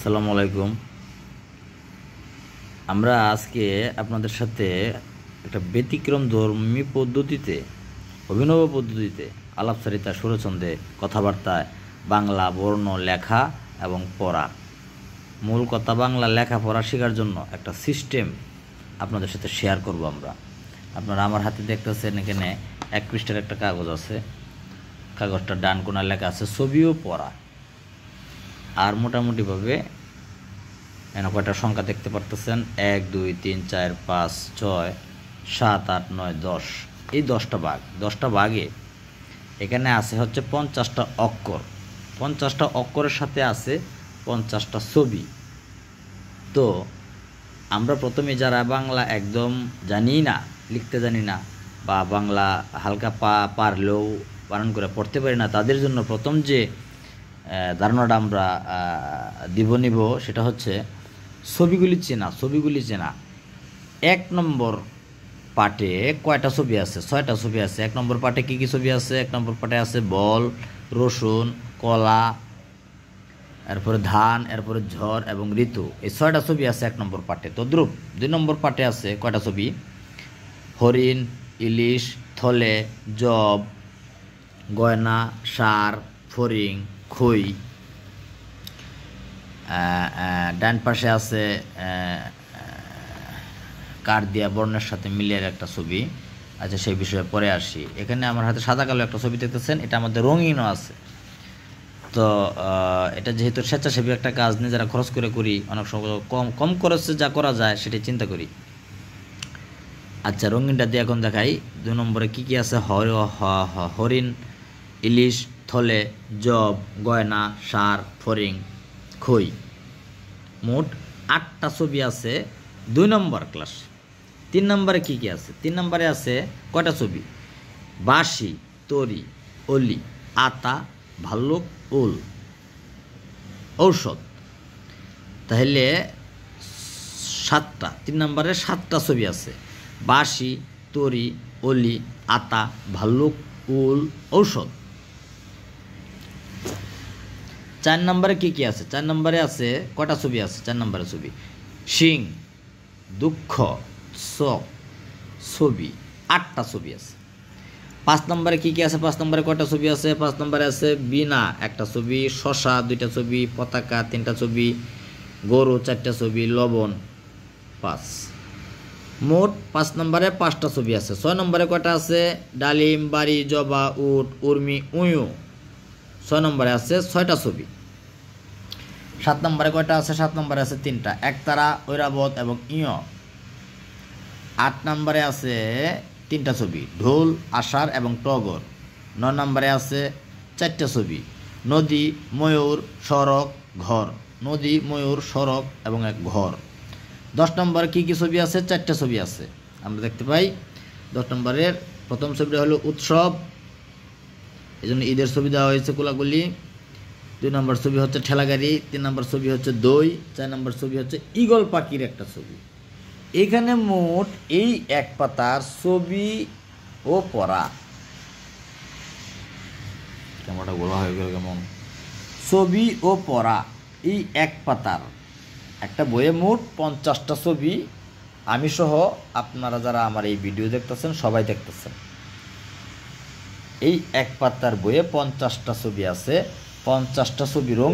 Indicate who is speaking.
Speaker 1: আসসালামু আলাইকুম। আমরা আজকে আপনাদের সাথে একটা ব্যতিক্রমধর্মী পদ্ধতিতে, অভিনব পদ্ধতিতে আলাপচারিতা, সুরছন্দে, কথাবার্তায় বাংলা বর্ণ লেখা এবং পড়া, মূল কথা বাংলা লেখাপড়া শেখার জন্য একটা সিস্টেম আপনাদের সাথে শেয়ার করব। আপনারা আমার হাতে দেখতেছেন, এখানে 1 পৃষ্ঠার একটা কাগজ আছে। কাগজটা ডান কোণায় লেখা আছে ছবিও পড়া। আর মোটামুটিভাবে এখানে কয়টা সংখ্যা দেখতে পারতেছেন, 1 2 3 4 5 6 7 8 9 10। এই 10টা ভাগে এখানে আছে হচ্ছে 50টা অক্ষর। 50টা অক্ষরের সাথে আছে 50টা ছবি। তো আমরা প্রথমে যারা বাংলা একদম জানি না, লিখতে জানি না, বা বাংলা হালকা পারলেও বানান করে পড়তে পারি না, তাদের জন্য প্রথম যে ধারণাটা আমরা নিব সেটা হচ্ছে ছবিগুলি চেনা। 1 নম্বর পাটে কয়টা ছবি আছে? 6টা ছবি আছে। 1 নম্বর পাটে কী কী ছবি আছে? 1 নম্বর পাটে আছে বল, রসুন, কলা, এরপরে ধান, এরপরে ঝড় এবং ঋতু। এই 6টা ছবি আছে 1 নম্বর পাটে। তদ্রূপ 2 নম্বর পাটে আছে কয়টা ছবি? হরিণ, ইলিশ, থলে, জব, গয়না, সার, ফড়িং, খই। ডান পাশে আছে কাঠ দিয়া বর্ণের সাথে মিলিয়ে একটা ছবি। আচ্ছা, সেই বিষয়ে পরে আসি। এখানে আমার হাতে সাদা কালো একটা ছবি দেখতেছেন, এটা আমাদের রঙিনও আছে। তো এটা যেহেতু স্বেচ্ছাসেবী একটা কাজ নিয়ে যারা খরচ করে করি, অনেক সময় কম খরচে যা করা যায় সেটাই চিন্তা করি। আচ্ছা, রঙিনটা দিয়ে এখন দেখাই। 2 নম্বরে কী কী আছে? হরিণ, ইলিশ, থলে, জব, গয়না, সার, ফড়িং, খই। মোট 8টা ছবি আছে 2 নম্বর ক্লাস। 3 নম্বরে কী কী আছে? 3 নম্বরে আছে কয়টা ছবি? বাঁশি, তরি, অলি, আতা, ভাল্লুক, উল, ঔষধ। তাহলে 7টা, 3 নম্বরে 7টা ছবি আছে। বাঁশি, তরি, অলি, আতা, ভাল্লুক, উল, ঔষধ। 4 নম্বরে কী কী আছে? 4 নম্বরে আছে কয়টা ছবি আছে? 4 নম্বরে ছবি সিং, দুঃখ, শোক, ছবি। 8টা ছবি আছে। 5 নম্বরে কী কী আছে? 5 নম্বরে কয়টা ছবি আছে? 5 নম্বরে আছে বিনা, একটা ছবি, শশা, 2টা ছবি, পতাকা, 3টা ছবি, গরু, 4টা ছবি, লবণ, 5। মোট 5 নম্বরে 5টা ছবি আছে। 6 নম্বরে কয়টা আছে? ডালিম, বাড়ি, জবা, উট, উর্মি, উঁয়ু। 6 নম্বরে আছে 6টা ছবি। 7 নম্বরে কয়টা আছে? 7 নম্বরে আছে 3টা, একতারা, ঐরাবত এবং ইয়। 8 নম্বরে আছে 3টা ছবি, ঢোল, আষাঢ় এবং টগর। 9 নম্বরে আছে 4টা ছবি, নদী, ময়ূর, সড়ক, ঘর। নদী, ময়ূর, সড়ক এবং এক ঘর। 10 নম্বরে কী কী ছবি আছে? 4টা ছবি আছে। আমরা দেখতে পাই 10 নম্বরের প্রথম ছবিটা হলো উৎসব, এই জন্য ঈদের ছবি দেওয়া হয়েছে কোলাগুলি। 2 নম্বর ছবি হচ্ছে ঠেলাগাড়ি। 3 নম্বর ছবি হচ্ছে দই। 4 নম্বর ছবি হচ্ছে ঈগল পাখির একটা ছবি। এখানে মোট এই 1 পাতার ছবি ও পড়া, ক্যামেরাটা গোলা হয়ে গেল কেমন, ছবি ও পড়া এই 1 পাতার একটা বইয়ে মোট 50টা ছবি, আমি সহ আপনারা যারা আমার এই ভিডিও দেখতেছেন সবাই দেখতেছেন। এই 1 পাতার বইয়ে 50টা ছবি আছে। 50টা ছবি রঙিন।